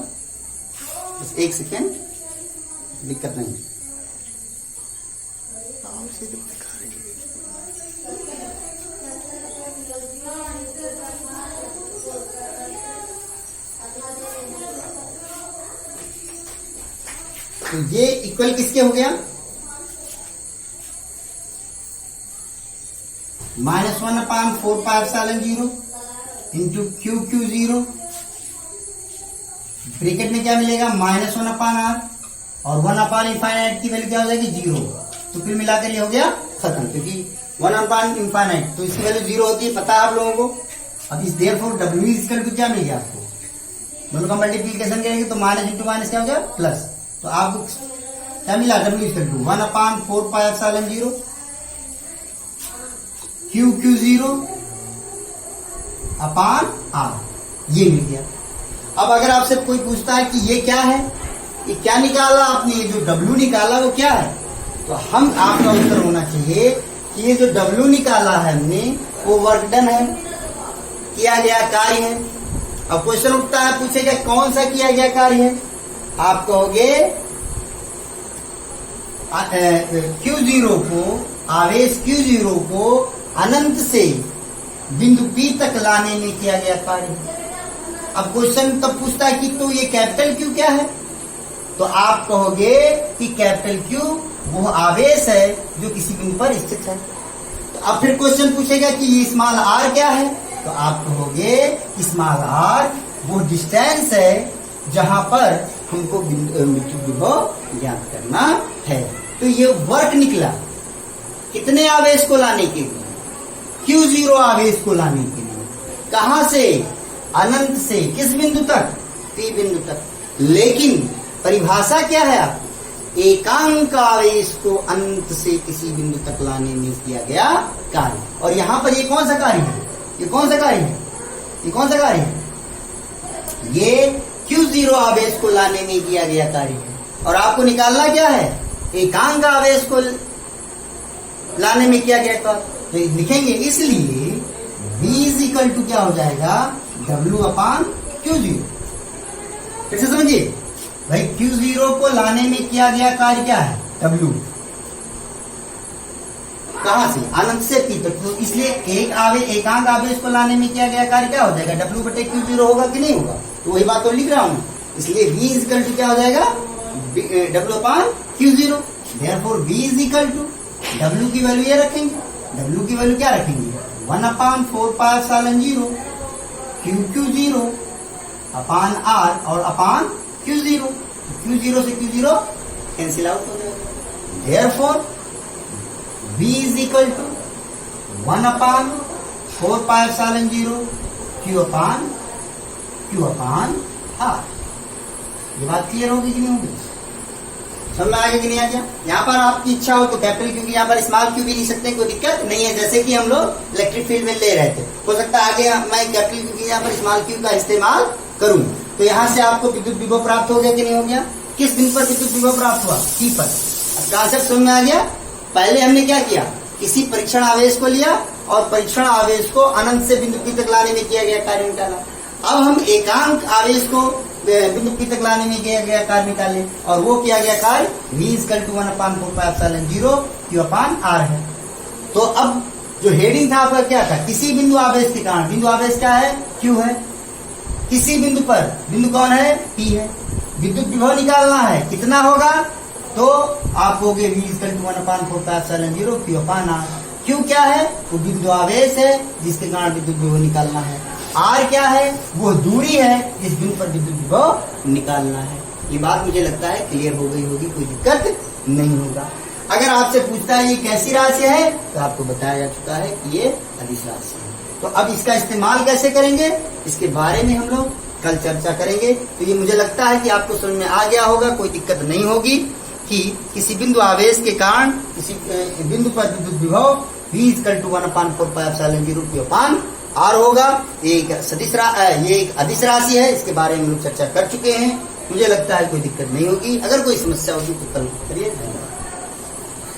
बस 1 सेकेंड, दिक्कत नहीं। तो ये इक्वल किसके हो गया, -1/4πε0 इंटू QQ 0, ब्रैकेट में क्या मिलेगा, -1/r, और 1/इनफाइनाइट की वैल्यू क्या हो जाएगी, 0। तो फिर मिलाकर ये हो गया खत्म, क्योंकि 1/इनफाइनाइट तो इसकी वैल्यू 0 होती है, पता है आप लोगों को। अब इस therefore W is equal to क्या मिल गया आपको, दोनों का मल्टीप्लीकेशन करेंगे तो माइनस इंटू माइनस क्या हो गया प्लस। तो आपको क्या मिला, W is equal to 1/4πε0 QQ 0/r, ये मिल गया। अब अगर आपसे कोई पूछता है कि ये क्या है, ये क्या निकाला आपने, ये जो W निकाला वो क्या है, तो हम आपका उत्तर होना चाहिए कि ये जो W निकाला है हमने वो वर्क डन है, किया गया कार्य है। अब क्वेश्चन उठता है, पूछेगा कौन सा किया गया कार्य है, आप कहोगे Q0 को, आवेश Q0 को अनंत से बिंदु P तक लाने में किया गया कार्य। अब क्वेश्चन तब पूछता है कि तो ये कैपिटल Q क्या है, तो आप कहोगे कि कैपिटल Q वो आवेश है जो किसी बिंदु पर स्थित है। तो अब फिर क्वेश्चन पूछेगा कि ये स्मॉल r क्या है, तो आप कहोगे स्मॉल r वो डिस्टेंस है जहां पर हमको विद्युत विभव ज्ञात करना है। तो ये वर्क निकला कितने आवेश को लाने के लिए, Q0 आवेश को लाने के लिए, कहां से, अनंत से किस बिंदु तक, P बिंदु तक। लेकिन परिभाषा क्या है आपकी, एकांक आवेश को अनंत से किसी बिंदु तक लाने में किया गया कार्य। और यहां पर ये कौन सा कार्य है, ये कौन सा कार्य है, ये कौन सा कार्य है, ये Q0 आवेश को लाने में किया गया कार्य है। और आपको निकालना क्या है, एकांक आवेश को लाने में किया गया कार्य। तो लिखेंगे, इसलिए V इज इक्वल टू क्या हो जाएगा, W/Q0। फिर से समझिए भाई, Q0 को लाने में किया गया कार्य क्या है, W, कहां से, अनंत से P तक। तो इसलिए एकांक आवेश को लाने में किया गया कार्य क्या हो जाएगा, W/Q0 होगा कि नहीं होगा। तो वही बात तो लिख रहा हूं, इसलिए V इज इक्वल टू क्या हो जाएगा, W/Q0। Therefore V is equal to, W की वैल्यू ये रखेंगे, W की वैल्यू क्या रखेंगे, 1/4πε0 QQ 0/r और अपान Q0। Q0 से Q0 कैंसिल आउट हो जाएगा। Therefore V is equal to 1/4πε0 Q/r। ये बात क्लियर होगी कि नहीं होगी, समझ में आगे कि नहीं आ गया। यहाँ पर आपकी इच्छा हो तो कैपिटल क्यू की यहाँ पर स्मॉल क्यू भी लिख सकते हैं, कोई दिक्कत नहीं है। जैसे कि हम लोग इलेक्ट्रिक फील्ड में ले रहे थे, हो सकता है आगे मैं कैपिटल क्यू की यहाँ पर स्मॉल क्यू का इस्तेमाल करूं। तो यहाँ से आपको विद्युत विभव प्राप्त हो गया कि नहीं हो गया, किस बिंदु पर विद्युत विभव प्राप्त हुआ, P पर। कॉन्सेप्ट समझ में आ गया। पहले हमने क्या किया, किसी परीक्षण आवेश को लिया और परीक्षण आवेश को अनंत से बिंदु P तक लाने में किया गया कार्य निकाला। अब हम एकांक आवेश को बिंदु P तक लाने में किया गया कार्य निकाले, और वो किया गया कार्य V इक्वल टू 1/4πε0 Q/r है। तो अब जो हेडिंग था आपका क्या था, किसी बिंदु आवेश के कारण, बिंदु आवेश क्या है, क्यू है, किसी बिंदु पर, बिंदु कौन है, पी है, विद्युत विभव निकालना है, कितना होगा, तो आप होगे V=1/4πε0 Q/R। क्यू क्या है, वो बिंदु आवेश है जिसके कारण विद्युत विभव निकालना है। आर क्या है, वो दूरी है जिस बिंदु पर विद्युत विभव निकालना है। ये बात मुझे लगता है क्लियर हो गई होगी, कोई दिक्कत नहीं होगा। अगर आपसे पूछता है ये कैसी राशि है, तो आपको बताया जा चुका है कि ये अदिश राशि है। तो अब इसका इस्तेमाल कैसे करेंगे, इसके बारे में हम लोग कल चर्चा करेंगे। तो ये मुझे लगता है कि आपको समझ में आ गया होगा, कोई दिक्कत नहीं होगी कि किसी बिंदु आवेश के कारण किसी बिंदु पर विद्युत विभव V=1/4πε0 Q/R होगा। ये एक अदिश राशि है, इसके बारे में हम लोग चर्चा कर चुके हैं। मुझे लगता है कोई दिक्कत नहीं होगी। अगर कोई समस्या होगी तो कल करिए। धन्यवाद।